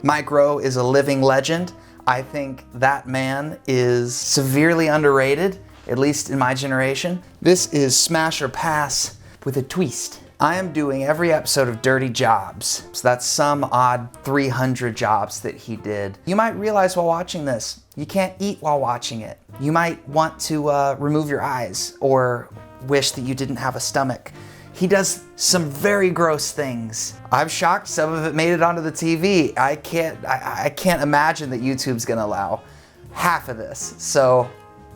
Mike Rowe is a living legend. I think that man is severely underrated, at least in my generation. This is Smash or Pass with a twist. I am doing every episode of Dirty Jobs. So that's some odd 300 jobs that he did. You might realize while watching this, you can't eat while watching it. You might want to remove your eyes or wish that you didn't have a stomach. He does some very gross things. I'm shocked some of it made it onto the TV. I can't imagine that YouTube's gonna allow half of this. So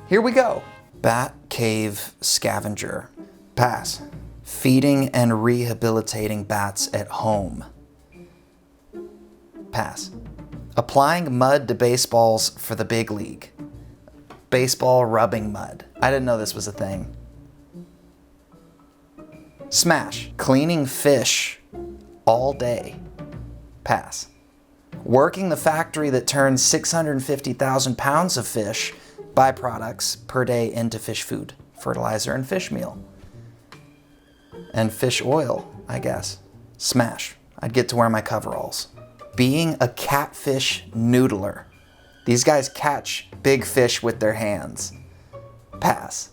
here we go. Bat cave scavenger. Pass. Feeding and rehabilitating bats at home. Pass. Applying mud to baseballs for the big league. Baseball rubbing mud. I didn't know this was a thing. Smash. Cleaning fish all day. Pass. Working the factory that turns 650,000 pounds of fish byproducts per day into fish food, fertilizer, and fish meal. And fish oil, I guess. Smash. I'd get to wear my coveralls. Being a catfish noodler. These guys catch big fish with their hands. Pass.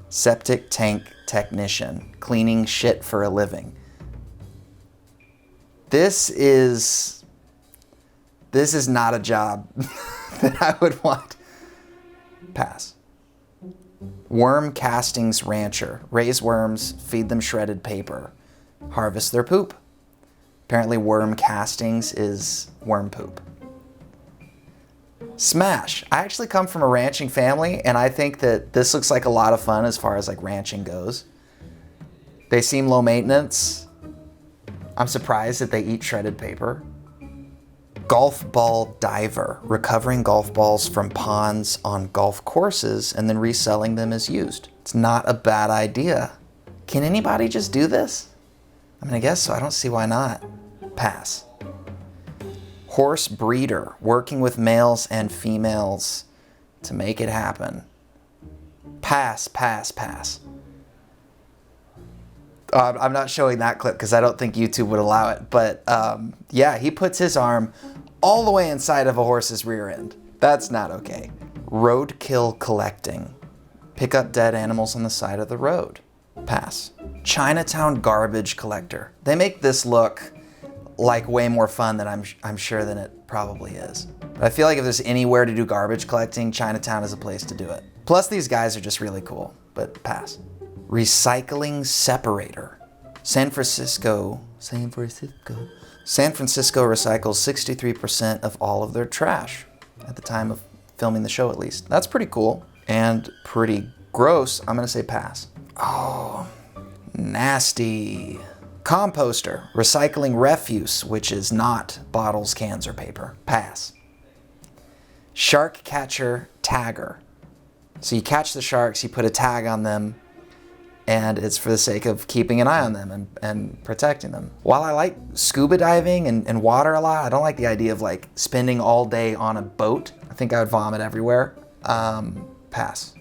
Septic tank technician. Cleaning shit for a living. This is not a job that I would want. Pass. Worm castings rancher. Raise worms, feed them shredded paper. Harvest their poop. Apparently worm castings is worm poop. Smash. I actually come from a ranching family, and I think that this looks like a lot of fun as far as like ranching goes. They seem low maintenance. I'm surprised that they eat shredded paper. Golf ball diver, recovering golf balls from ponds on golf courses and then reselling them as used. It's not a bad idea. Can anybody just do this? I mean, I guess so. I don't see why not. Pass. Horse breeder, working with males and females to make it happen. Pass, pass, pass. I'm not showing that clip because I don't think YouTube would allow it. But yeah, he puts his arm all the way inside of a horse's rear end. That's not okay. Roadkill collecting. Pick up dead animals on the side of the road. Pass. Chinatown garbage collector. They make this look like way more fun than I'm sure than it probably is. But I feel like if there's anywhere to do garbage collecting, Chinatown is a place to do it. Plus these guys are just really cool, but pass. Recycling separator. San Francisco recycles 63% of all of their trash at the time of filming the show, at least. That's pretty cool and pretty gross. I'm gonna say pass. Oh, nasty. Composter, recycling refuse, which is not bottles, cans, or paper. Pass. Shark catcher tagger. So you catch the sharks, you put a tag on them, and it's for the sake of keeping an eye on them and protecting them. While I like scuba diving and water a lot, I don't like the idea of like spending all day on a boat. I think I would vomit everywhere. Pass.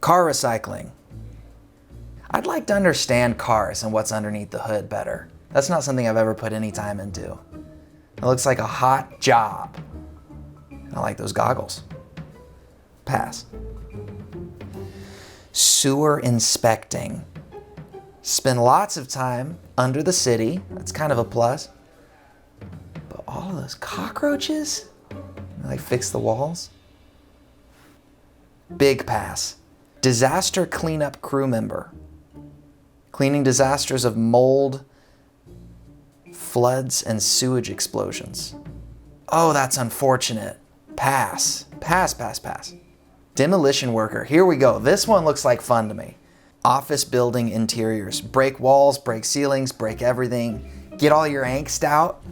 Car recycling. I'd like to understand cars and what's underneath the hood better. That's not something I've ever put any time into. It looks like a hot job. I like those goggles. Pass. Sewer inspecting. Spend lots of time under the city. That's kind of a plus. But all of those cockroaches? Like fix the walls? Big pass. Disaster cleanup crew member. Cleaning disasters of mold, floods, and sewage explosions. Oh, that's unfortunate. Pass. Pass, pass, pass. Demolition worker. Here we go. This one looks like fun to me. Office building interiors. Break walls, break ceilings, break everything. Get all your angst out.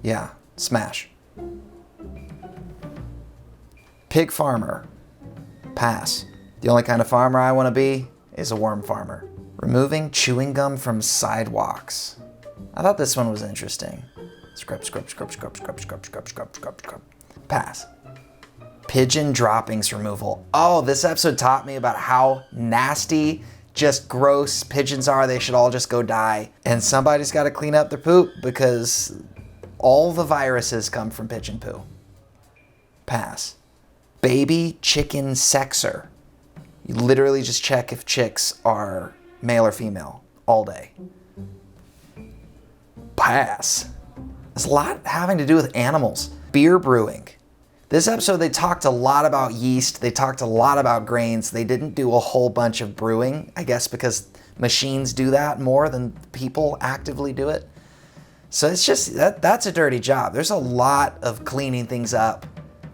Yeah, smash. Pig farmer. Pass. The only kind of farmer I want to be is a worm farmer. Removing chewing gum from sidewalks. I thought this one was interesting. Scrub, scrub, scrub, scrub, scrub, scrub, scrub, scrub, scrub, scrub. Pass. Pigeon droppings removal. Oh, this episode taught me about how nasty just gross pigeons are. They should all just go die. And somebody's got to clean up their poop because all the viruses come from pigeon poo. Pass. Baby chicken sexer. You literally just check if chicks are male or female all day. Pass. There's a lot having to do with animals. Beer brewing. This episode, they talked a lot about yeast. They talked a lot about grains. They didn't do a whole bunch of brewing, I guess because machines do that more than people actively do it. So it's just, that's a dirty job. There's a lot of cleaning things up.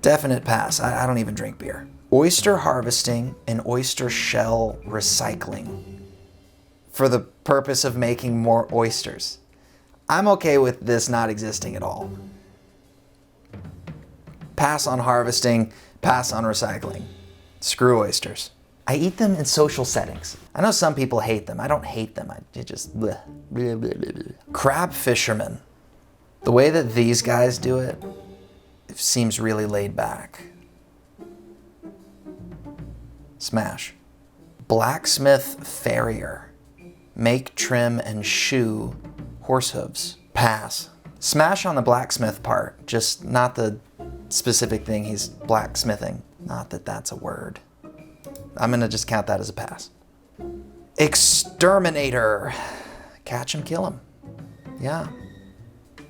Definite pass. I don't even drink beer. Oyster harvesting and oyster shell recycling for the purpose of making more oysters. I'm okay with this not existing at all. Pass on harvesting, pass on recycling. Screw oysters. I eat them in social settings. I know some people hate them. I don't hate them. It just bleh, bleh, bleh, bleh, bleh. Crab fishermen. The way that these guys do it seems really laid back. Smash. Blacksmith farrier. Make, trim, and shoe horse hooves. Pass. Smash on the blacksmith part, just not the specific thing he's blacksmithing. Not that that's a word. I'm gonna just count that as a pass. Exterminator. Catch him, kill him. Yeah.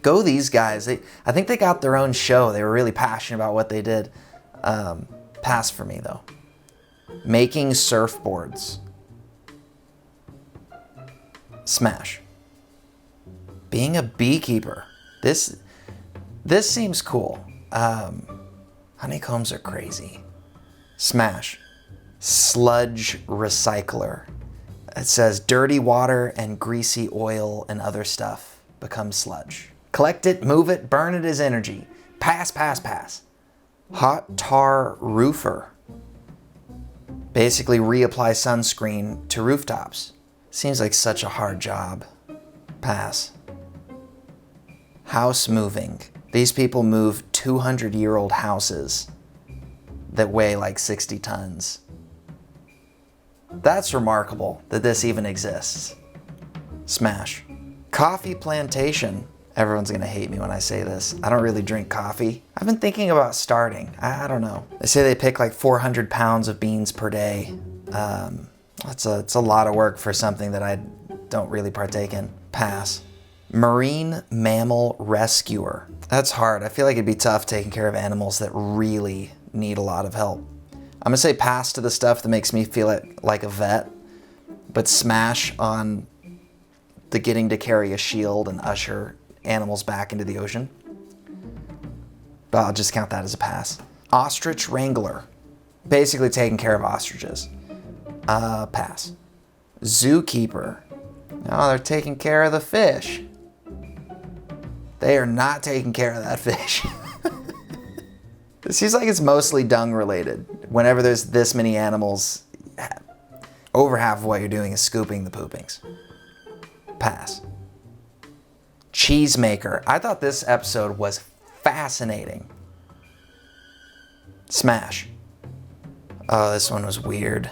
Go these guys. I think they got their own show. They were really passionate about what they did. Pass for me though. Making surfboards. Smash. Being a beekeeper. This seems cool. Honeycombs are crazy. Smash. Sludge recycler. It says dirty water and greasy oil and other stuff becomes sludge. Collect it, move it, burn it as energy. Pass, pass, pass. Hot tar roofer. Basically reapply sunscreen to rooftops. Seems like such a hard job. Pass. House moving. These people move 200-year-old houses that weigh like 60 tons. That's remarkable that this even exists. Smash. Coffee plantation. Everyone's gonna hate me when I say this. I don't really drink coffee. I've been thinking about starting. I don't know. They say they pick like 400 pounds of beans per day. It's a lot of work for something that I don't really partake in. Pass. Marine mammal rescuer. That's hard. I feel like it'd be tough taking care of animals that really need a lot of help. I'm gonna say pass to the stuff that makes me feel like a vet, but smash on the getting to carry a shield and usher animals back into the ocean. But I'll just count that as a pass. Ostrich wrangler. Basically taking care of ostriches. Pass. Zookeeper. Oh, they're taking care of the fish. They are not taking care of that fish. It seems like it's mostly dung related. Whenever there's this many animals, over half of what you're doing is scooping the poopings. Pass. Cheesemaker. I thought this episode was fascinating. Smash. Oh, this one was weird.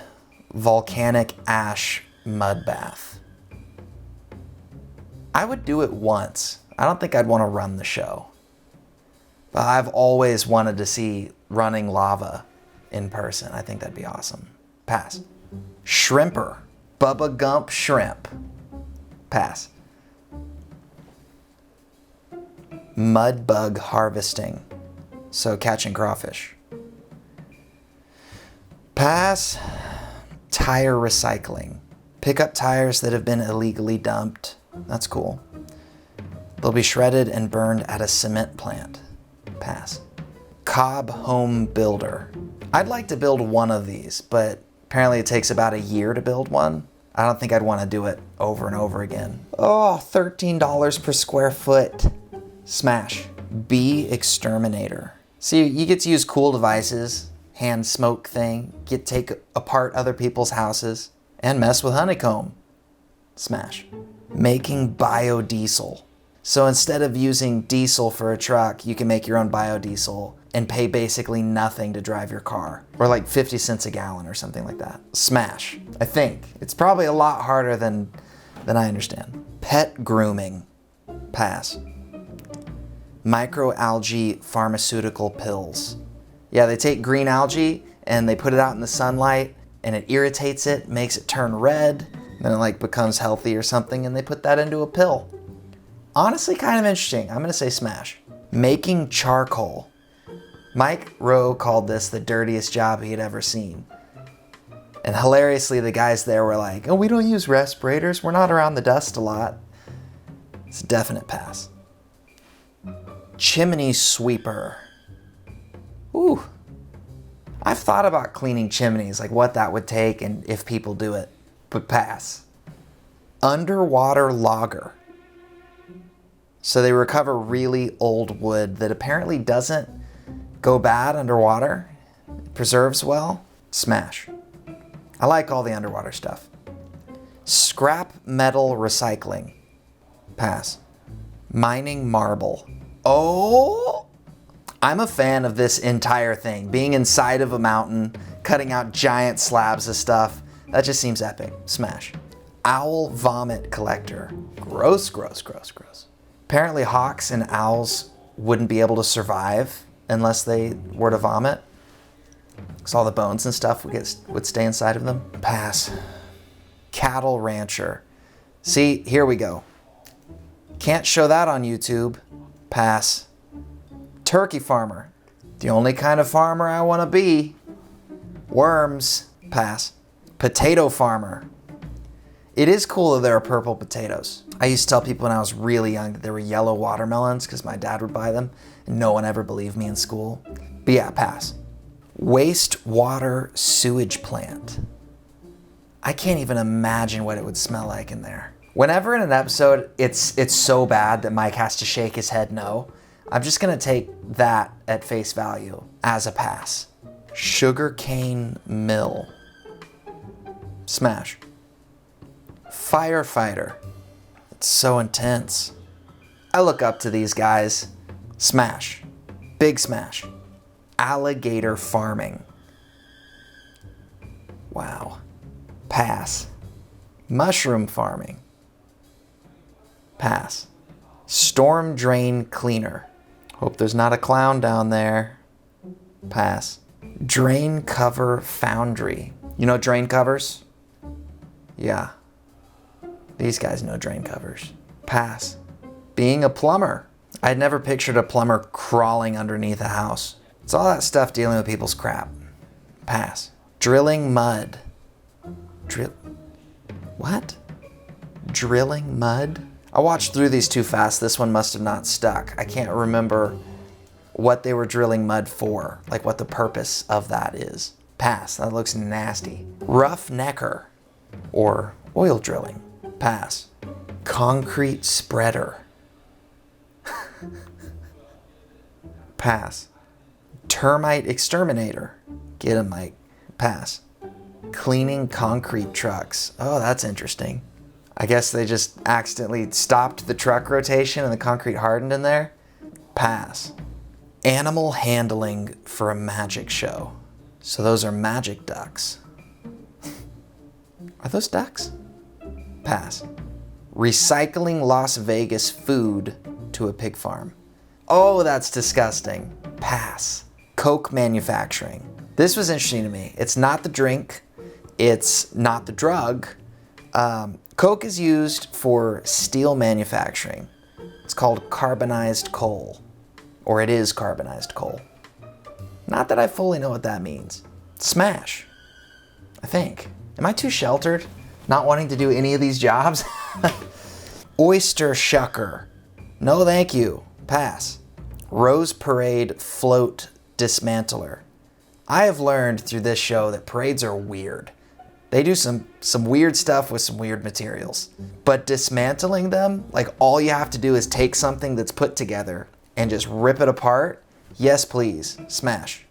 Volcanic ash mud bath. I would do it once. I don't think I'd want to run the show. But I've always wanted to see running lava in person. I think that'd be awesome. Pass. Shrimper. Bubba Gump shrimp. Pass. Mud bug harvesting. So catching crawfish. Pass. Tire recycling. Pick up tires that have been illegally dumped. That's cool. They'll be shredded and burned at a cement plant. Pass. Cob home builder. I'd like to build one of these, but apparently it takes about a year to build one. I don't think I'd want to do it over and over again. Oh, $13 per square foot. Smash. Bee exterminator. See, you get to use cool devices, hand smoke thing, get to take apart other people's houses, and mess with honeycomb. Smash. Making biodiesel. So instead of using diesel for a truck, you can make your own biodiesel and pay basically nothing to drive your car. Or like 50 cents a gallon or something like that. Smash, I think. It's probably a lot harder than I understand. Pet grooming, pass. Microalgae pharmaceutical pills. Yeah, they take green algae and they put it out in the sunlight and it irritates it, makes it turn red, then it like becomes healthy or something, and they put that into a pill. Honestly, kind of interesting. I'm gonna say smash. Making charcoal. Mike Rowe called this the dirtiest job he had ever seen. And hilariously, the guys there were like, oh, we don't use respirators. We're not around the dust a lot. It's a definite pass. Chimney sweeper. Ooh. I've thought about cleaning chimneys, like what that would take and if people do it, but pass. Underwater logger. So they recover really old wood that apparently doesn't go bad underwater. It preserves well. Smash. I like all the underwater stuff. Scrap metal recycling. Pass. Mining marble. Oh, I'm a fan of this entire thing. Being inside of a mountain, cutting out giant slabs of stuff. That just seems epic. Smash. Owl vomit collector. Gross, gross, gross, gross. Apparently hawks and owls wouldn't be able to survive unless they were to vomit. Because all the bones and stuff would stay inside of them. Pass. Cattle rancher. See, here we go. Can't show that on YouTube. Pass. Turkey farmer. The only kind of farmer I want to be. Worms. Pass. Potato farmer. It is cool that there are purple potatoes. I used to tell people when I was really young that there were yellow watermelons because my dad would buy them, and no one ever believed me in school. But yeah, pass. Wastewater sewage plant. I can't even imagine what it would smell like in there. Whenever in an episode it's so bad that Mike has to shake his head no, I'm just gonna take that at face value as a pass. Sugarcane mill. Smash. Firefighter. It's so intense. I look up to these guys. Smash. Big smash. Alligator farming. Wow. Pass. Mushroom farming. Pass. Storm drain cleaner. Hope there's not a clown down there. Pass. Drain cover foundry. You know drain covers? Yeah. These guys know drain covers. Pass. Being a plumber. I'd never pictured a plumber crawling underneath a house. It's all that stuff dealing with people's crap. Pass. Drilling mud. What? Drilling mud? I watched through these too fast. This one must have not stuck. I can't remember what they were drilling mud for, like what the purpose of that is. Pass. That looks nasty. Roughnecker or oil drilling. Pass. Concrete spreader. Pass. Termite exterminator. Get him, Mike. Pass. Cleaning concrete trucks. Oh, that's interesting. I guess they just accidentally stopped the truck rotation and the concrete hardened in there. Pass. Animal handling for a magic show. So those are magic ducks. Are those ducks? Pass. Recycling Las Vegas food to a pig farm. Oh, that's disgusting. Pass. Coke manufacturing. This was interesting to me. It's not the drink. It's not the drug. Coke is used for steel manufacturing. It's called carbonized coal. Or it is carbonized coal. Not that I fully know what that means. Smash. I think. Am I too sheltered? Not wanting to do any of these jobs? Oyster shucker. No thank you. Pass. Rose Parade float dismantler. I have learned through this show that parades are weird. They do some weird stuff with some weird materials. But dismantling them, like all you have to do is take something that's put together and just rip it apart. Yes, please. Smash.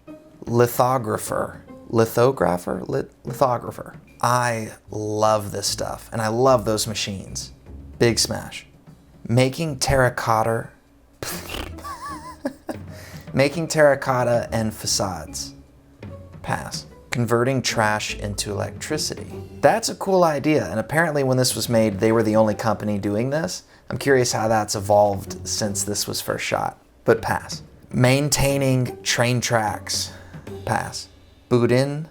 Lithographer. Lithographer. I love this stuff and I love those machines. Big smash. Making terracotta. Making terracotta and facades. Pass. Converting trash into electricity. That's a cool idea, and apparently when this was made, they were the only company doing this. I'm curious how that's evolved since this was first shot, but pass. Maintaining train tracks. Pass. Boudin?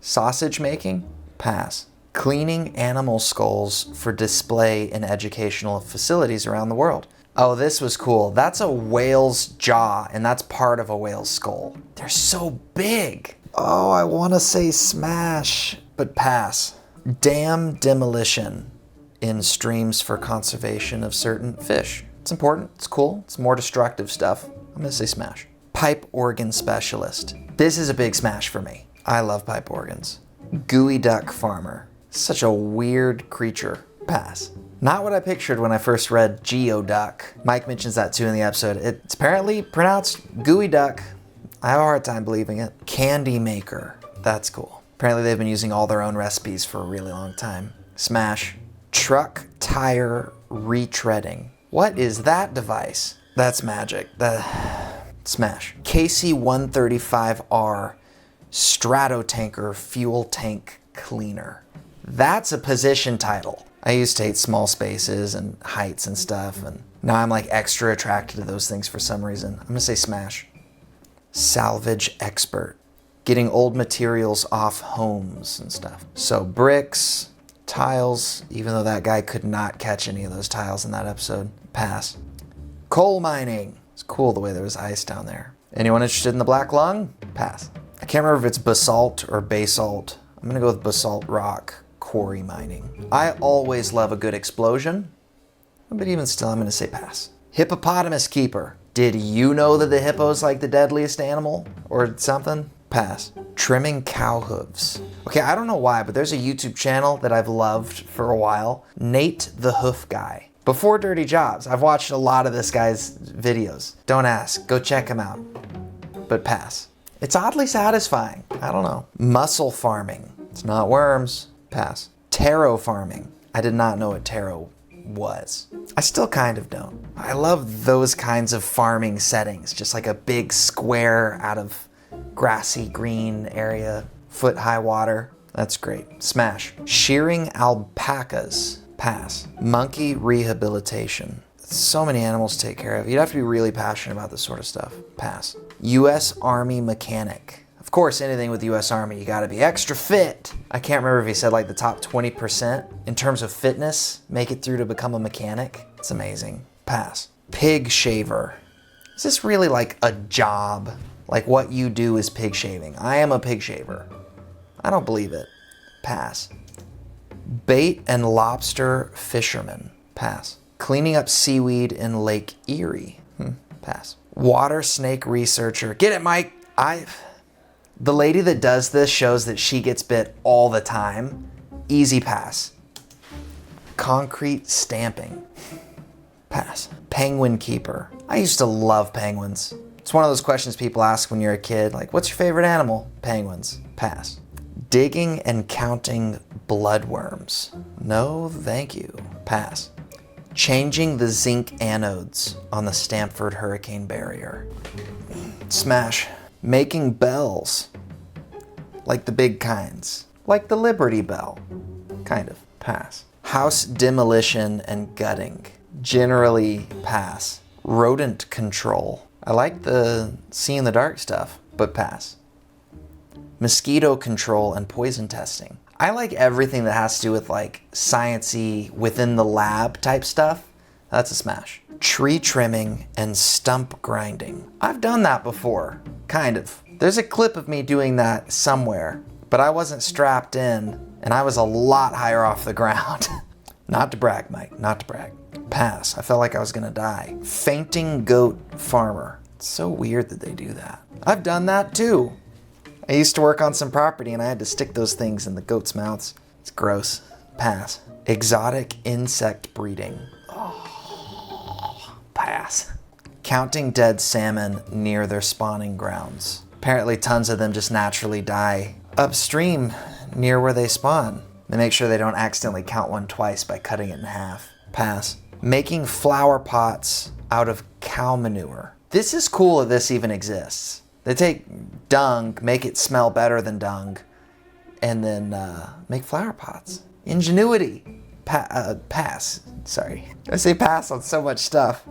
Sausage making? Pass. Cleaning animal skulls for display in educational facilities around the world. Oh, this was cool. That's a whale's jaw, and that's part of a whale's skull. They're so big. Oh, I want to say smash, but pass. Dam demolition in streams for conservation of certain fish. It's important, it's cool, it's more destructive stuff. I'm gonna say smash. Pipe organ specialist. This is a big smash for me. I love pipe organs. Gooey duck farmer. Such a weird creature. Pass. Not what I pictured when I first read geoduck. Mike mentions that too in the episode. It's apparently pronounced gooey duck. I have a hard time believing it. Candy maker. That's cool. Apparently they've been using all their own recipes for a really long time. Smash. Truck tire retreading. What is that device? That's magic. Smash. KC-135R Stratotanker fuel tank cleaner. That's a position title. I used to hate small spaces and heights and stuff, and now I'm like extra attracted to those things for some reason. I'm gonna say smash. Salvage expert. Getting old materials off homes and stuff. So bricks, tiles, even though that guy could not catch any of those tiles in that episode. Pass. Coal mining. It's cool the way there was ice down there. Anyone interested in the black lung? Pass. I can't remember if it's basalt or basalt. I'm gonna go with basalt rock. Quarry mining. I always love a good explosion, but even still, I'm gonna say pass. Hippopotamus keeper. Did you know that the hippo is like the deadliest animal or something? Pass. Trimming cow hooves. Okay, I don't know why, but there's a YouTube channel that I've loved for a while. Nate the Hoof Guy. Before Dirty Jobs, I've watched a lot of this guy's videos. Don't ask, go check him out. But pass. It's oddly satisfying. I don't know. Mussel farming. It's not worms. Pass. Taro farming. I did not know what taro was. I still kind of don't. I love those kinds of farming settings. Just like a big square out of grassy green area, foot high water. That's great. Smash. Shearing alpacas. Pass. Monkey rehabilitation. So many animals to take care of. You'd have to be really passionate about this sort of stuff. Pass. U.S. Army mechanic. Of course, anything with the U.S. Army, you gotta be extra fit. I can't remember if he said like the top 20% in terms of fitness make it through to become a mechanic. It's amazing. Pass. Pig shaver. Is this really like a job? Like what you do is pig shaving. I am a pig shaver. I don't believe it. Pass. Bait and lobster fisherman. Pass. Cleaning up seaweed in Lake Erie. Pass. Water snake researcher. Get it, Mike? The lady that does this shows that she gets bit all the time. Easy pass. Concrete stamping. Pass. Penguin keeper. I used to love penguins. It's one of those questions people ask when you're a kid, like, what's your favorite animal? Penguins. Pass. Digging and counting bloodworms. No, thank you. Pass. Changing the zinc anodes on the Stamford Hurricane Barrier. Smash. Making bells. Like the big kinds. Like the Liberty Bell. Kind of. Pass. House demolition and gutting. Generally pass. Rodent control. I like the see in the dark stuff, but pass. Mosquito control and poison testing. I like everything that has to do with like science-y, within the lab type stuff. That's a smash. Tree trimming and stump grinding. I've done that before, kind of. There's a clip of me doing that somewhere, but I wasn't strapped in and I was a lot higher off the ground. Not to brag, Mike, not to brag. Pass. I felt like I was gonna die. Fainting goat farmer. It's so weird that they do that. I've done that too. I used to work on some property and I had to stick those things in the goats' mouths. It's gross. Pass. Exotic insect breeding. Oh, pass. Counting dead salmon near their spawning grounds. Apparently tons of them just naturally die upstream near where they spawn. They make sure they don't accidentally count one twice by cutting it in half. Pass. Making flower pots out of cow manure. This is cool that this even exists. They take dung, make it smell better than dung, and then make flower pots. Ingenuity. Pass. Sorry. I say pass on so much stuff.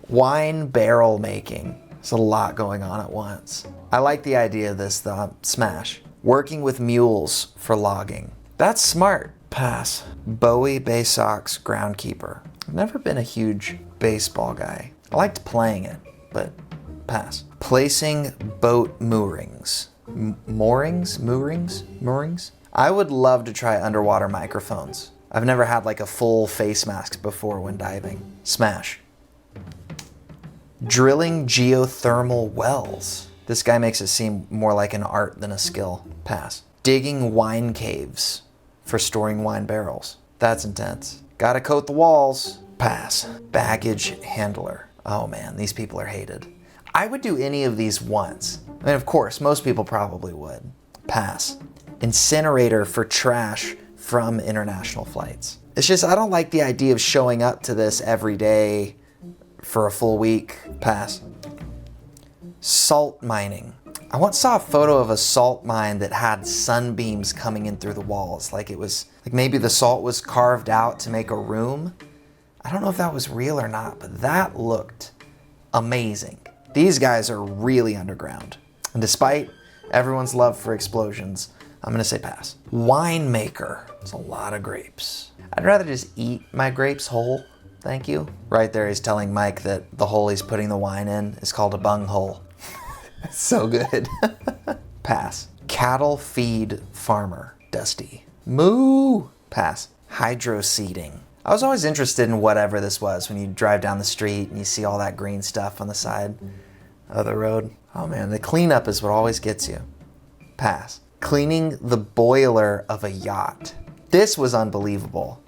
Wine barrel making. There's a lot going on at once. I like the idea of this though. Smash. Working with mules for logging. That's smart. Pass. Bowie Bay Sox groundkeeper. I've never been a huge baseball guy. I liked playing it, but pass. Placing boat moorings. Moorings? I would love to try underwater microphones. I've never had like a full face mask before when diving. Smash. Drilling geothermal wells. This guy makes it seem more like an art than a skill. Pass. Digging wine caves for storing wine barrels. That's intense. Gotta coat the walls. Pass. Baggage handler. Oh man, these people are hated. I would do any of these once. I mean, of course, most people probably would. Pass. Incinerator for trash from international flights. It's just, I don't like the idea of showing up to this every day for a full week. Pass. Salt mining. I once saw a photo of a salt mine that had sunbeams coming in through the walls. Like it was, like maybe the salt was carved out to make a room. I don't know if that was real or not, but that looked amazing. These guys are really underground. And despite everyone's love for explosions, I'm gonna say pass. Winemaker. It's a lot of grapes. I'd rather just eat my grapes whole, thank you. Right there he's telling Mike that the hole he's putting the wine in is called a bung hole. So good. Pass. Cattle feed farmer. Dusty. Moo. Pass. Hydro seeding. I was always interested in whatever this was when you drive down the street and you see all that green stuff on the side of the road. Oh man, the cleanup is what always gets you. Pass. Cleaning the boiler of a yacht. This was unbelievable.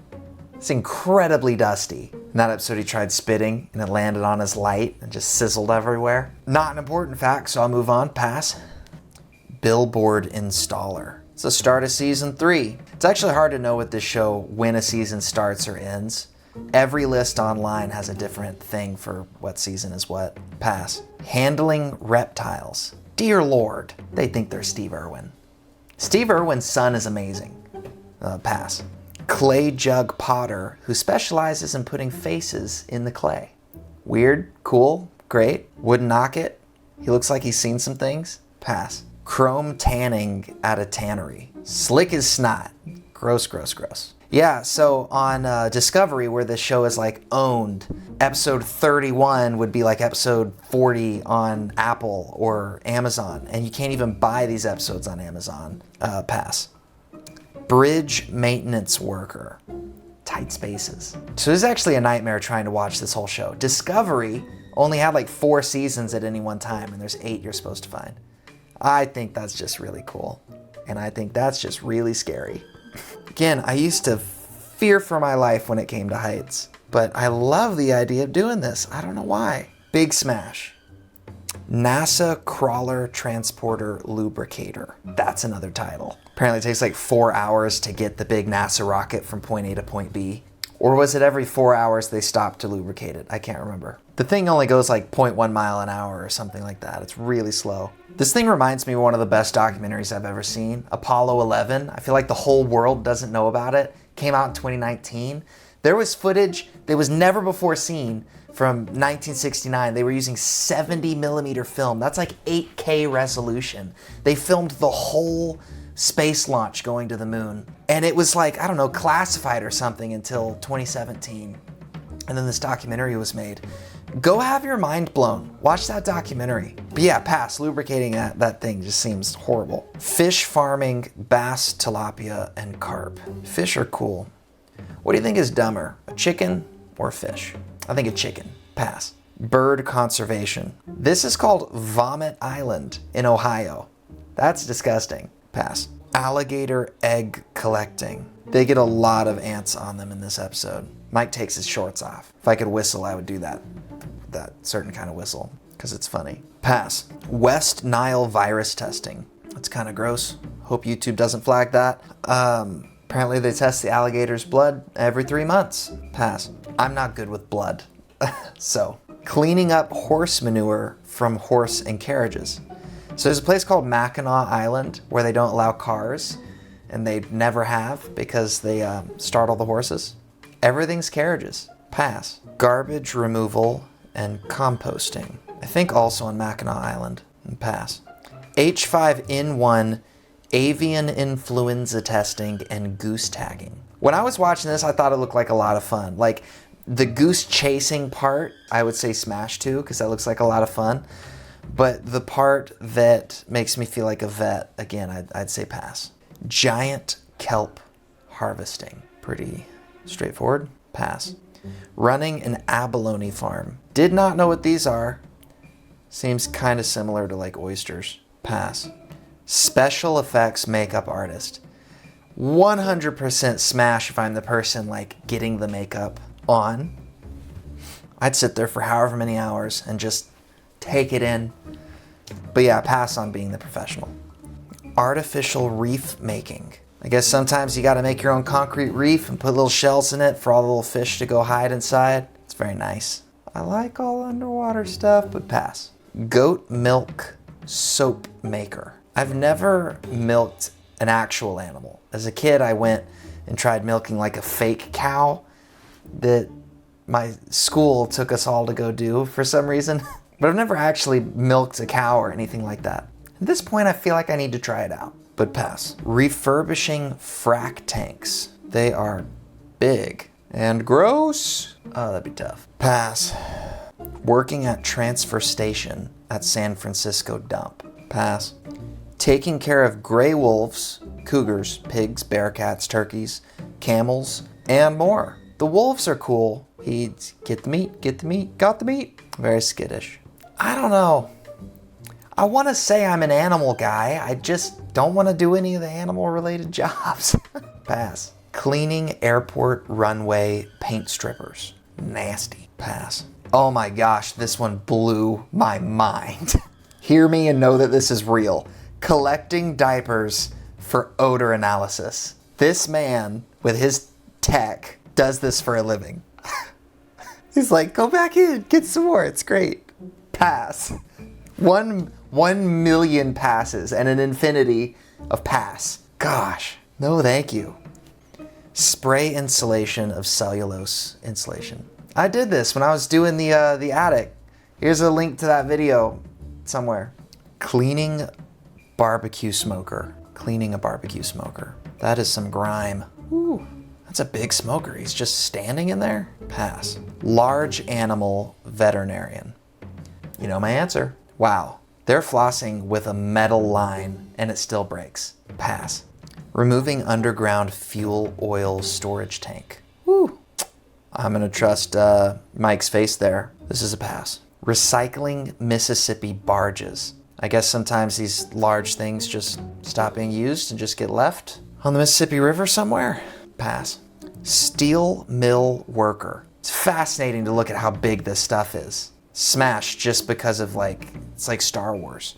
It's incredibly dusty. In that episode he tried spitting and it landed on his light and just sizzled everywhere. Not an important fact, so I'll move on. Pass. Billboard installer. It's the start of season 3. It's actually hard to know with this show when a season starts or ends. Every list online has a different thing for what season is what. Pass. Handling reptiles. Dear Lord, they think they're Steve Irwin. Steve Irwin's son is amazing. Pass. Clay jug potter who specializes in putting faces in the clay. Weird, cool, great. Wouldn't knock it. He looks like he's seen some things. Pass. Chrome tanning at a tannery. Slick as snot. Gross, gross, gross. Yeah, so on Discovery, where this show is like owned, episode 31 would be like episode 40 on Apple or Amazon, and you can't even buy these episodes on Amazon. Pass. Bridge maintenance worker. Tight spaces. So this is actually a nightmare trying to watch this whole show. Discovery only had like 4 seasons at any one time, and there's 8 you're supposed to find. I think that's just really cool. And I think that's just really scary. Again, I used to fear for my life when it came to heights, but I love the idea of doing this. I don't know why. Big smash. NASA Crawler Transporter Lubricator. That's another title. Apparently it takes like 4 hours to get the big NASA rocket from point A to point B. Or was it every 4 hours they stopped to lubricate it? I can't remember. The thing only goes like 0.1 mile an hour or something like that. It's really slow. This thing reminds me of one of the best documentaries I've ever seen, Apollo 11. I feel like the whole world doesn't know about it. Came out in 2019. There was footage that was never before seen from 1969. They were using 70 millimeter film. That's like 8K resolution. They filmed the whole space launch going to the moon. And it was like, I don't know, classified or something until 2017. And then this documentary was made. Go have your mind blown. Watch that documentary. But yeah, pass. Lubricating that thing just seems horrible. Fish farming, bass, tilapia, and carp. Fish are cool. What do you think is dumber, a chicken or a fish? I think a chicken. Pass. Bird conservation. This is called Vomit Island in Ohio. That's disgusting. Pass. Alligator egg collecting. They get a lot of ants on them in this episode. Mike takes his shorts off. If I could whistle, I would do that certain kind of whistle, because it's funny. Pass. West Nile virus testing. That's kind of gross. Hope YouTube doesn't flag that. Apparently they test the alligator's blood every 3 months. Pass. I'm not good with blood, so Cleaning up horse manure from horse and carriages. So there's a place called Mackinac Island where they don't allow cars, and they never have because they startle the horses. Everything's carriages. Pass. Garbage removal and composting. I think also on Mackinac Island. And pass. H5N1 avian influenza testing and goose tagging. When I was watching this, I thought it looked like a lot of fun. Like the goose chasing part, I would say smash to, because that looks like a lot of fun. But the part that makes me feel like a vet, again, I'd say pass. Giant kelp harvesting. Pretty straightforward. Pass. Running an abalone farm. Did not know what these are. Seems kind of similar to like oysters. Pass. Special effects makeup artist. 100% smash if I'm the person like getting the makeup on. I'd sit there for however many hours and just take it in. But yeah, pass on being the professional. Artificial reef making. I guess sometimes you gotta make your own concrete reef and put little shells in it for all the little fish to go hide inside. It's very nice. I like all underwater stuff, but pass. Goat milk soap maker. I've never milked an actual animal. As a kid, I went and tried milking like a fake cow that my school took us all to go do for some reason. But I've never actually milked a cow or anything like that. At this point, I feel like I need to try it out, but pass. Refurbishing frack tanks. They are big and gross. Oh, that'd be tough. Pass. Working at transfer station at San Francisco dump. Pass. Taking care of gray wolves, cougars, pigs, bearcats, turkeys, camels, and more. The wolves are cool. He'd get the meat, got the meat. Very skittish. I don't know. I want to say I'm an animal guy. I just don't want to do any of the animal related jobs. Pass. Cleaning airport runway paint strippers. Nasty. Pass. Oh my gosh, this one blew my mind. Hear me and know that this is real. Collecting diapers for odor analysis. This man with his tech does this for a living. He's like, go back in, get some more, it's great. Pass. 1 million passes and an infinity of pass. Gosh, no thank you. Spray insulation of cellulose insulation. I did this when I was doing the attic. Here's a link to that video somewhere. Cleaning barbecue smoker. Cleaning a barbecue smoker. That is some grime. Ooh, that's a big smoker. He's just standing in there? Pass. Large animal veterinarian. You know my answer. Wow. They're flossing with a metal line and it still breaks. Pass. Removing underground fuel oil storage tank. Woo. I'm gonna trust Mike's face there. This is a pass. Recycling Mississippi barges. I guess sometimes these large things just stop being used and just get left on the Mississippi River somewhere. Pass. Steel mill worker. It's fascinating to look at how big this stuff is. Smash just because of it's like Star Wars.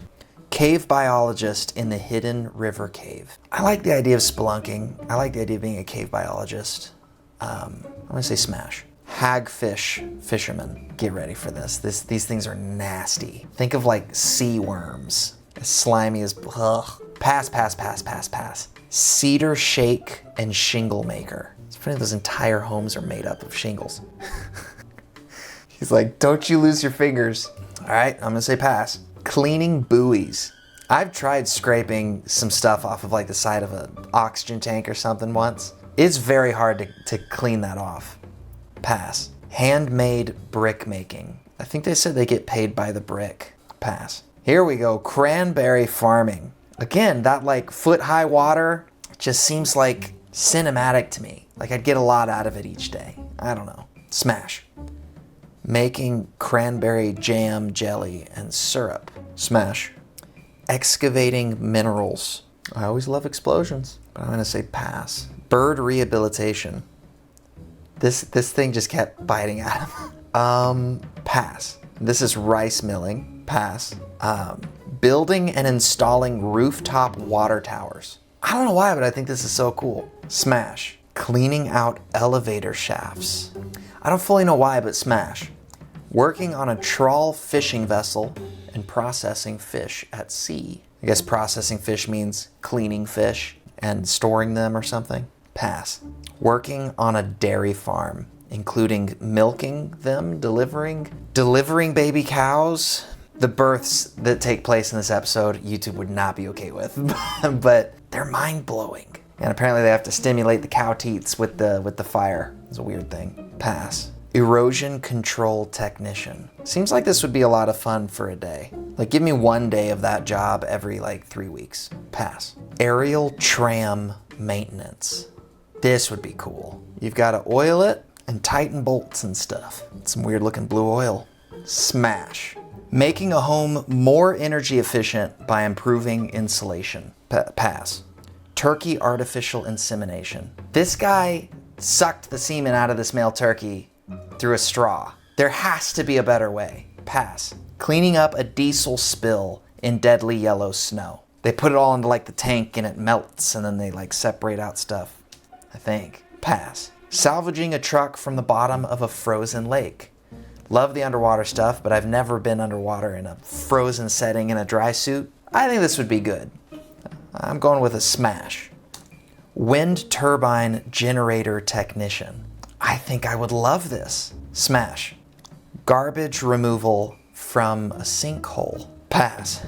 Cave biologist in the hidden river cave. I like the idea of spelunking. I like the idea of being a cave biologist. I'm gonna say smash. Hagfish fisherman. Get ready for this. These things are nasty. Think of like sea worms. As slimy as, ugh. Pass, pass, pass, pass, pass. Cedar shake and shingle maker. It's funny those entire homes are made up of shingles. He's like, don't you lose your fingers. All right, I'm gonna say pass. Cleaning buoys. I've tried scraping some stuff off of like the side of an oxygen tank or something once. It's very hard to clean that off. Pass. Handmade brick making. I think they said they get paid by the brick. Pass. Here we go, cranberry farming. Again, that like foot-high water just seems like cinematic to me. Like I'd get a lot out of it each day. I don't know. Smash. Making cranberry jam, jelly, and syrup. Smash. Excavating minerals. I always love explosions, but I'm gonna say pass. Bird rehabilitation. This thing just kept biting at him. Pass. This is rice milling. Pass. Building and installing rooftop water towers. I don't know why, but I think this is so cool. Smash. Cleaning out elevator shafts. I don't fully know why, but smash. Working on a trawl fishing vessel and processing fish at sea. I guess processing fish means cleaning fish and storing them or something. Pass. Working on a dairy farm, including milking them, delivering baby cows. The births that take place in this episode, YouTube would not be okay with, but they're mind-blowing. And apparently they have to stimulate the cow teats with the fire. It's a weird thing. Pass. Erosion control technician. Seems like this would be a lot of fun for a day. Like, give me one day of that job every 3 weeks. Pass. Aerial tram maintenance. This would be cool. You've got to oil it and tighten bolts and stuff. Some weird looking blue oil. Smash. Making a home more energy efficient by improving insulation. Pass. Turkey artificial insemination. This guy sucked the semen out of this male turkey through a straw. There has to be a better way. Pass. Cleaning up a diesel spill in deadly yellow snow. They put it all into the tank and it melts and then they separate out stuff, I think. Pass. Salvaging a truck from the bottom of a frozen lake. Love the underwater stuff, but I've never been underwater in a frozen setting in a dry suit. I think this would be good. I'm going with a smash. Wind turbine generator technician. I think I would love this. Smash. Garbage removal from a sinkhole. Pass.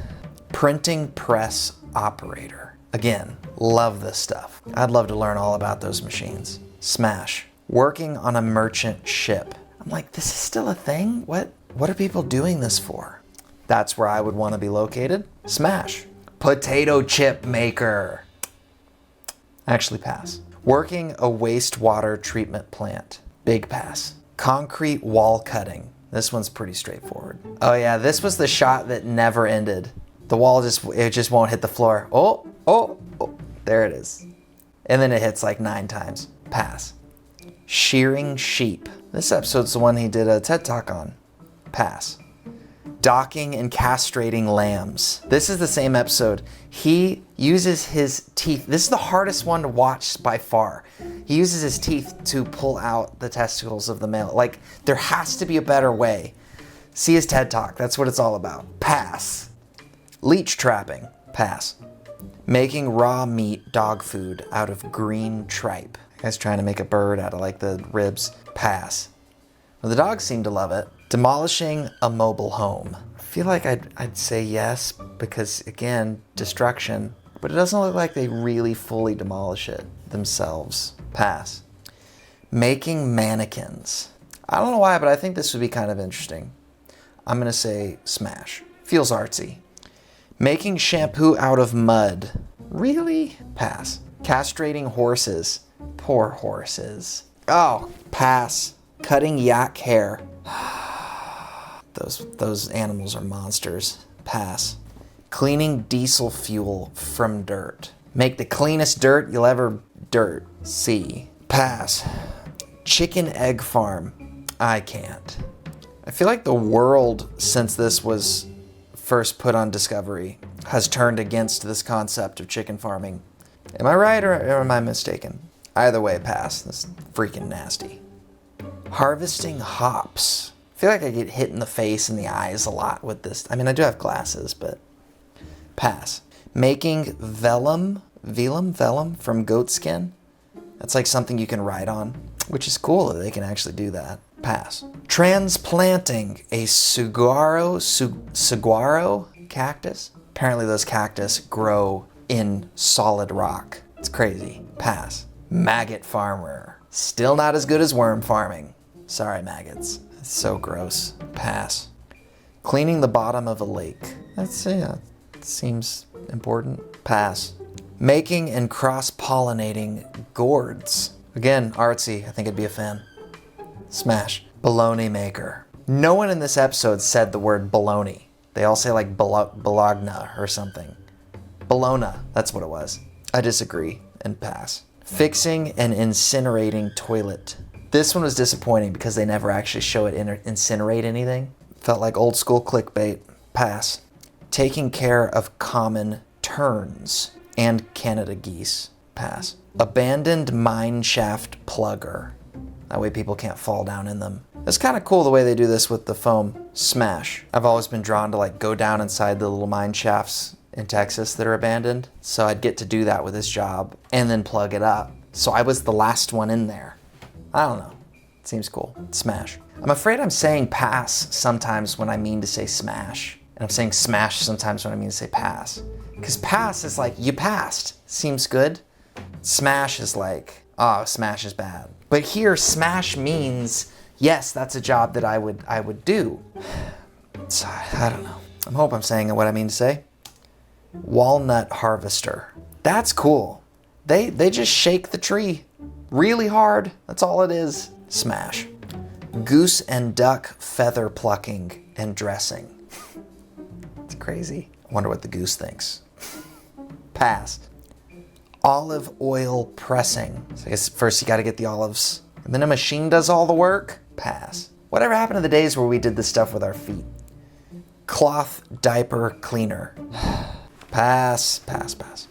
Printing press operator. Again, love this stuff. I'd love to learn all about those machines. Smash. Working on a merchant ship. I'm like, this is still a thing? What are people doing this for? That's where I would want to be located. Smash. Potato chip maker. Actually, pass. Working a wastewater treatment plant. Big pass. Concrete wall cutting. This one's pretty straightforward. Oh yeah, this was the shot that never ended. The wall just won't hit the floor. Oh, there it is. And then it hits 9 times. Pass. Shearing sheep. This episode's the one he did a TED Talk on. Pass. Docking and castrating lambs. This is the same episode. He uses his teeth. This is the hardest one to watch by far. He uses his teeth to pull out the testicles of the male. There has to be a better way. See his TED Talk. That's what it's all about. Pass. Leech trapping. Pass. Making raw meat dog food out of green tripe. Guy's trying to make a bird out of the ribs. Pass. Well, the dogs seem to love it. Demolishing a mobile home. I feel like I'd say yes because, again, destruction. But it doesn't look like they really fully demolish it themselves. Pass. Making mannequins. I don't know why, but I think this would be kind of interesting. I'm going to say smash. Feels artsy. Making shampoo out of mud. Really? Pass. Castrating horses. Poor horses. Oh, pass. Cutting yak hair. Those animals are monsters. Pass. Cleaning diesel fuel from dirt. Make the cleanest dirt you'll ever dirt see. Pass. Chicken egg farm. I can't. I feel like the world, since this was first put on Discovery, has turned against this concept of chicken farming. Am I right or am I mistaken? Either way, pass. This is freaking nasty. Harvesting hops. I feel like I get hit in the face and the eyes a lot with this. I mean, I do have glasses, but pass. Making vellum from goat skin. That's something you can ride on, which is cool that they can actually do that. Pass. Transplanting a saguaro cactus. Apparently those cactus grow in solid rock. It's crazy. Pass. Maggot farmer. Still not as good as worm farming. Sorry, maggots. It's so gross. Pass. Cleaning the bottom of a lake. That's, yeah, seems important. Pass. Making and cross-pollinating gourds. Again, artsy. I think I'd be a fan. Smash. Bologna maker. No one in this episode said the word bologna. They all say bologna or something. Bologna, that's what it was. I disagree and pass. Fixing and incinerating toilet. This one was disappointing because they never actually show it incinerate anything. Felt like old school clickbait. Pass. Taking care of common terns and Canada geese. Pass. Abandoned mine shaft plugger. That way people can't fall down in them. It's kind of cool the way they do this with the foam. Smash. I've always been drawn to like go down inside the little mine shafts in Texas that are abandoned. So I'd get to do that with this job and then plug it up. So I was the last one in there. I don't know. It seems cool. Smash. I'm afraid I'm saying pass sometimes when I mean to say smash. And I'm saying smash sometimes when I mean to say pass. Because pass is like, you passed. Seems good. Smash is like, oh, smash is bad. But here, smash means, yes, that's a job that I would do. So, I don't know. I hope I'm saying what I mean to say. Walnut harvester. That's cool. They just shake the tree really hard. That's all it is. Smash. Goose and duck feather plucking and dressing. It's crazy. I wonder what the goose thinks. Pass. Olive oil pressing. So I guess first you got to get the olives, and then a machine does all the work. Pass. Whatever happened to the days where we did this stuff with our feet? Cloth diaper cleaner. Pass, pass, pass.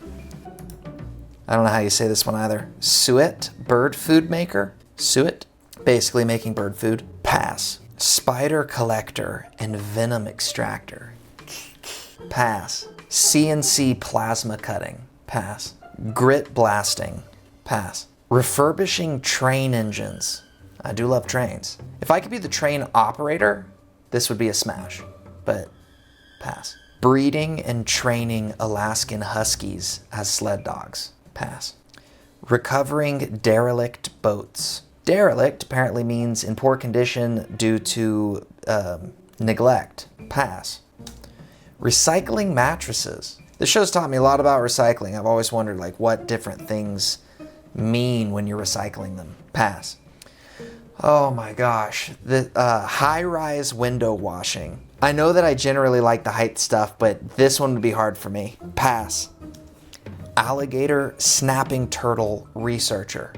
I don't know how you say this one either. Suet, bird food maker. Suet, basically making bird food. Pass. Spider collector and venom extractor. Pass. CNC plasma cutting. Pass. Grit blasting. Pass. Refurbishing train engines. I do love trains. If I could be the train operator, this would be a smash, but pass. Breeding and training Alaskan Huskies as sled dogs. Pass. Recovering derelict boats. Derelict apparently means in poor condition due to neglect. Pass. Recycling mattresses. This show's taught me a lot about recycling. I've always wondered like what different things mean when you're recycling them. Pass. Oh my gosh. The high-rise window washing. I know that I generally like the height stuff, but this one would be hard for me. Pass. Alligator snapping turtle researcher.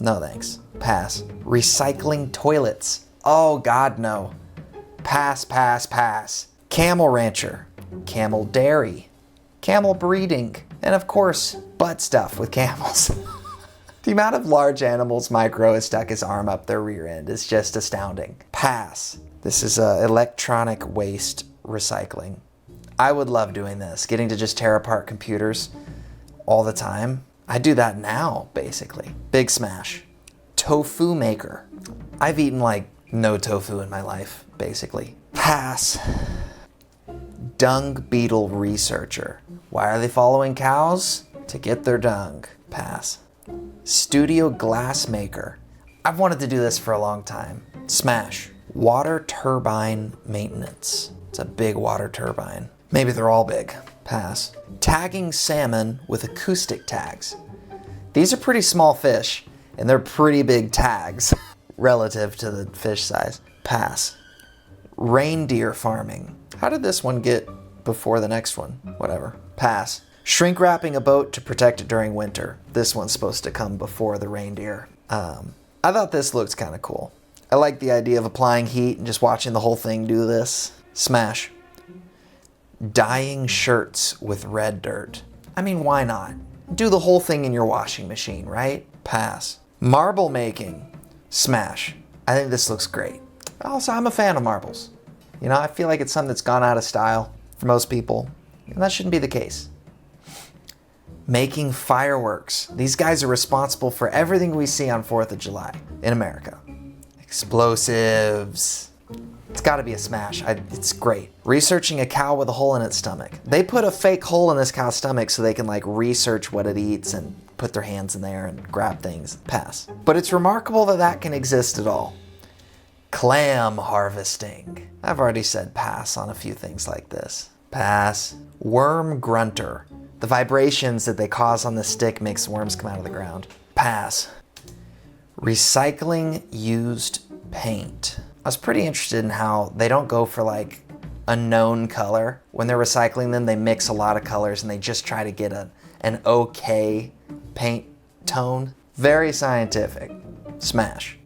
No thanks. Pass. Recycling toilets. Oh God, no. Pass, pass, pass. Camel rancher. Camel dairy. Camel breeding. And of course, butt stuff with camels. The amount of large animals Mike Rowe has stuck his arm up their rear end is just astounding. Pass. This is electronic waste recycling. I would love doing this, getting to just tear apart computers all the time. I do that now, basically. Big smash. Tofu maker. I've eaten like no tofu in my life, basically. Pass. Dung beetle researcher. Why are they following cows? To get their dung. Pass. Studio glass maker. I've wanted to do this for a long time. Smash. Water turbine maintenance. It's a big water turbine. Maybe they're all big. Pass. Tagging salmon with acoustic tags. These are pretty small fish, and they're pretty big tags relative to the fish size. Pass. Reindeer farming. How did this one get before the next one? Whatever. Pass. Shrink wrapping a boat to protect it during winter. This one's supposed to come before the reindeer. I thought this looked kind of cool. I like the idea of applying heat and just watching the whole thing do this. Smash. Dyeing shirts with red dirt. I mean, why not? Do the whole thing in your washing machine, right? Pass. Marble making. Smash. I think this looks great. Also, I'm a fan of marbles. You know, I feel like it's something that's gone out of style for most people, and that shouldn't be the case. Making fireworks. These guys are responsible for everything we see on 4th of July in America. Explosives. It's gotta be a smash. It's great. Researching a cow with a hole in its stomach. They put a fake hole in this cow's stomach so they can like research what it eats and put their hands in there and grab things. Pass. But it's remarkable that that can exist at all. Clam harvesting. I've already said pass on a few things like this. Pass. Worm grunter. The vibrations that they cause on the stick makes worms come out of the ground. Pass. Recycling used paint. I was pretty interested in how they don't go for like a known color. When they're recycling them, they mix a lot of colors and they just try to get an okay paint tone. Very scientific. Smash.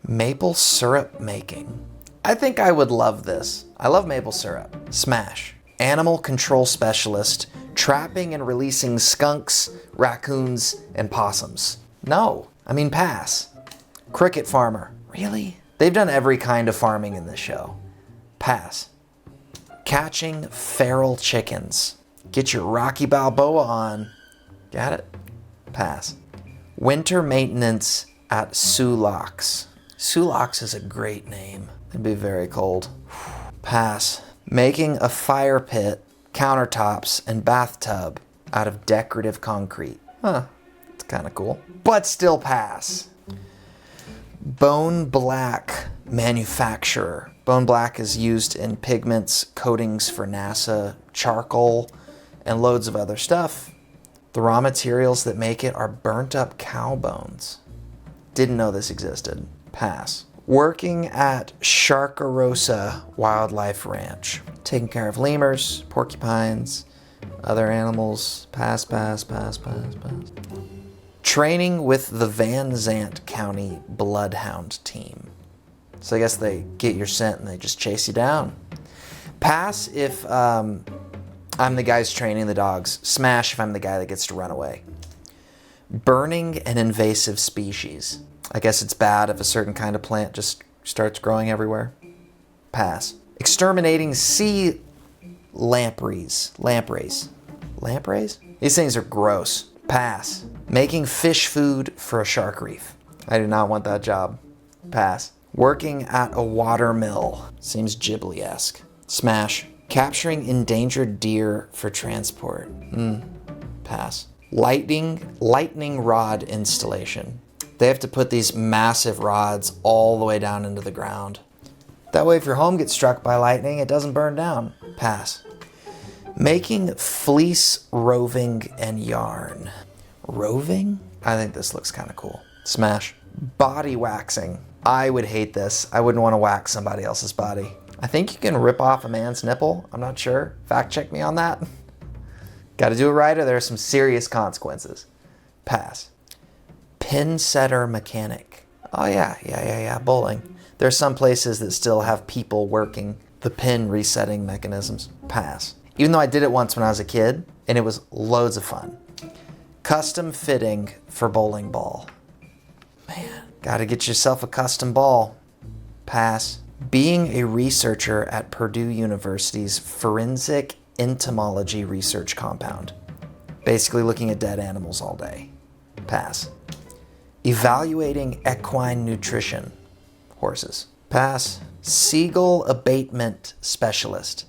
Maple syrup making. I think I would love this. I love maple syrup. Smash. Animal control specialist, trapping and releasing skunks, raccoons, and possums. No, I mean pass. Cricket farmer. Really? They've done every kind of farming in this show. Pass. Catching feral chickens. Get your Rocky Balboa on. Got it? Pass. Winter maintenance at Sulaks. Sulaks is a great name. It'd be very cold. Pass. Making a fire pit, countertops, and bathtub out of decorative concrete. Huh. It's kind of cool. But still pass. Bone black manufacturer. Bone black is used in pigments, coatings for NASA, charcoal, and loads of other stuff. The raw materials that make it are burnt up cow bones. Didn't know this existed. Pass. Working at Sharkarosa Wildlife Ranch. Taking care of lemurs, porcupines, other animals. Pass, pass, pass, pass, pass. Training with the Van Zant County Bloodhound Team. So I guess they get your scent and they just chase you down. Pass if I'm the guy who's training the dogs. Smash if I'm the guy that gets to run away. Burning an invasive species. I guess it's bad if a certain kind of plant just starts growing everywhere. Pass. Exterminating sea lampreys. Lampreys? These things are gross. Pass. Making fish food for a shark reef. I do not want that job. Pass. Working at a water mill. Seems Ghibli-esque. Smash. Capturing endangered deer for transport. Pass. Lightning rod installation. They have to put these massive rods all the way down into the ground. That way if your home gets struck by lightning, it doesn't burn down. Pass. Making fleece roving and yarn. Roving? I think this looks kind of cool. Smash. Body waxing. I would hate this. I wouldn't want to wax somebody else's body. I think you can rip off a man's nipple. I'm not sure. Fact check me on that. Got to do it right or there are some serious consequences. Pass. Pin setter mechanic. Oh yeah. Bowling. There are some places that still have people working the pin resetting mechanisms. Pass. Even though I did it once when I was a kid and it was loads of fun. Custom fitting for bowling ball. Man, gotta get yourself a custom ball. Pass. Being a researcher at Purdue University's Forensic Entomology Research Compound. Basically looking at dead animals all day. Pass. Evaluating equine nutrition. Horses. Pass. Seagull abatement specialist.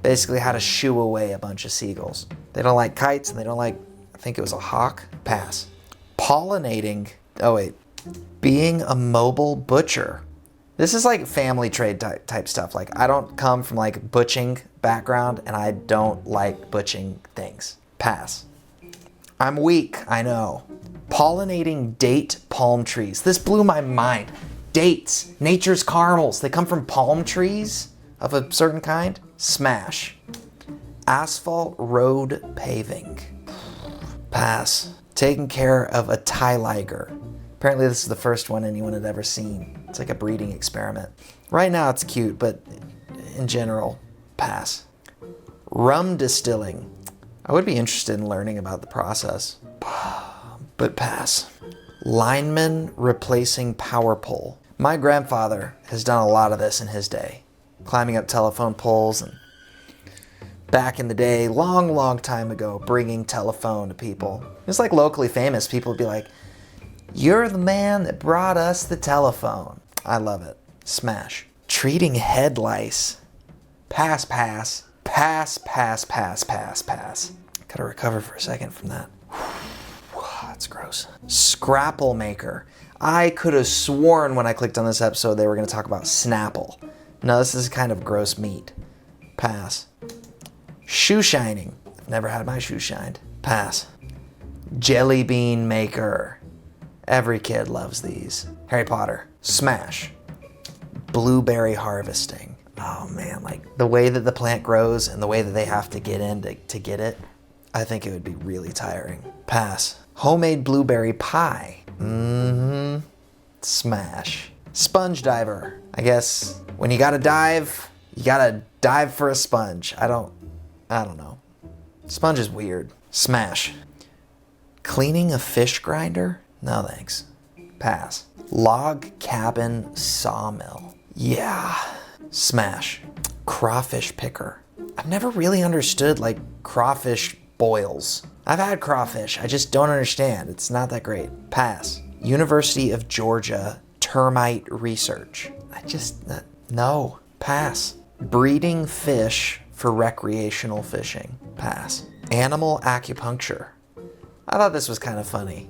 Basically how to shoo away a bunch of seagulls. They don't like kites and they don't like, I think it was a hawk. Pass. Pollinating. Oh wait. Being a mobile butcher. This is like family trade type stuff. Like I don't come from like butching background and I don't like butching things. Pass. I'm weak, I know. Pollinating date palm trees. This blew my mind. Dates, nature's caramels. They come from palm trees of a certain kind. Smash. Asphalt road paving. Pass. Taking care of a tiger. Apparently this is the first one anyone had ever seen. It's like a breeding experiment. Right now it's cute, but in general, pass. Rum distilling. I would be interested in learning about the process, but pass. Lineman replacing power pole. My grandfather has done a lot of this in his day. Climbing up telephone poles and back in the day, long time ago, bringing telephone to people. It's like locally famous. People would be like, "You're the man that brought us the telephone." I love it. Smash. Treating head lice. Pass. Gotta recover for a second from that. That's gross. Scrapple maker. I could have sworn when I clicked on this episode they were going to talk about Snapple. No, this is kind of gross meat. Pass. Shoe shining. I've never had my shoe shined. Pass. Jelly bean maker. Every kid loves these. Harry Potter. Smash. Blueberry harvesting. Oh man, like the way that the plant grows and the way that they have to get in to get it, I think it would be really tiring. Pass. Homemade blueberry pie. Smash. Sponge diver. I guess when you gotta dive for a sponge. I don't know. Sponge is weird. Smash. Cleaning a fish grinder? No thanks. Pass. Log cabin sawmill. Yeah. Smash. Crawfish picker. I've never really understood like crawfish boils. I've had crawfish, I just don't understand. It's not that great. Pass. University of Georgia termite research. No. Pass. Breeding fish for recreational fishing. Pass. Animal acupuncture. I thought this was kind of funny.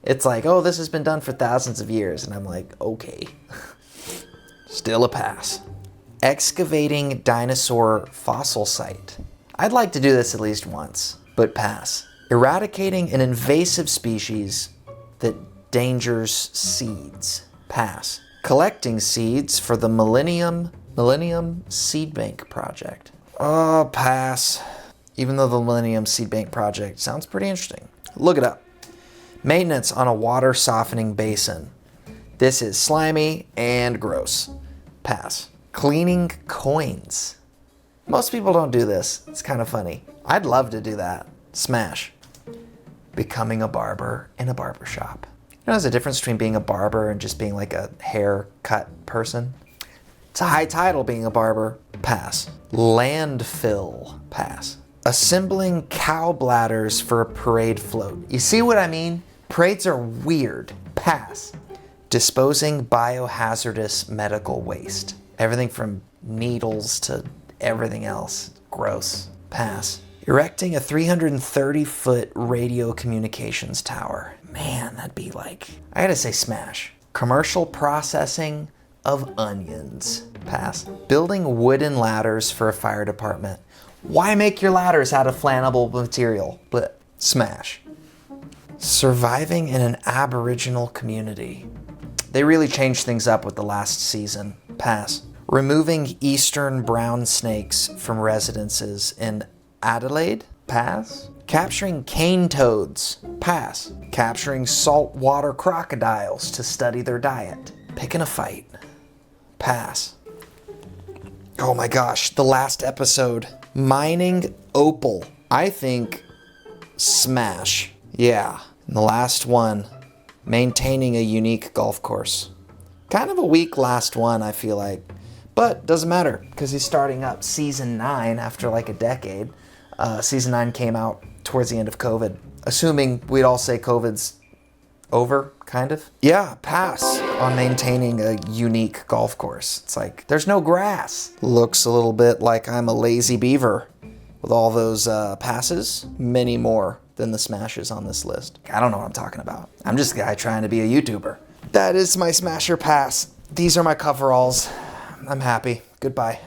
It's like, oh, this has been done for thousands of years. And I'm like, okay. Still a pass. Excavating dinosaur fossil site. I'd like to do this at least once, but pass. Eradicating an invasive species that endangers seeds. Pass. Collecting seeds for the Millennium Seed Bank Project. Oh, pass. Even though the Millennium Seed Bank Project sounds pretty interesting. Look it up. Maintenance on a water softening basin. This is slimy and gross. Pass. Cleaning coins. Most people don't do this. It's kind of funny. I'd love to do that. Smash. Becoming a barber in a barber shop. You know, there's a difference between being a barber and just being like a haircut person. It's a high title being a barber. Pass. Landfill. Pass. Assembling cow bladders for a parade float. You see what I mean? Parades are weird. Pass. Disposing biohazardous medical waste. Everything from needles to everything else. Gross. Pass. Erecting a 330-foot radio communications tower. Man, that'd be like... I gotta say smash. Commercial processing of onions. Pass. Building wooden ladders for a fire department. Why make your ladders out of flammable material? But smash. Surviving in an Aboriginal community. They really changed things up with the last season. Pass. Removing eastern brown snakes from residences in Adelaide. Pass. Capturing cane toads. Pass. Capturing saltwater crocodiles to study their diet. Picking a fight. Pass. Oh my gosh, the last episode. Mining opal. I think smash. Yeah. And the last one. Maintaining a unique golf course. Kind of a weak last one, I feel like. But doesn't matter, because he's starting up season 9 after like a decade. Season 9 came out towards the end of COVID. Assuming we'd all say COVID's over, kind of. Yeah, pass on maintaining a unique golf course. It's like, there's no grass. Looks a little bit like I'm a lazy beaver. With all those passes, many more than the smashes on this list. I don't know what I'm talking about. I'm just a guy trying to be a YouTuber. That is my smasher pass. These are my coveralls. I'm happy. Goodbye.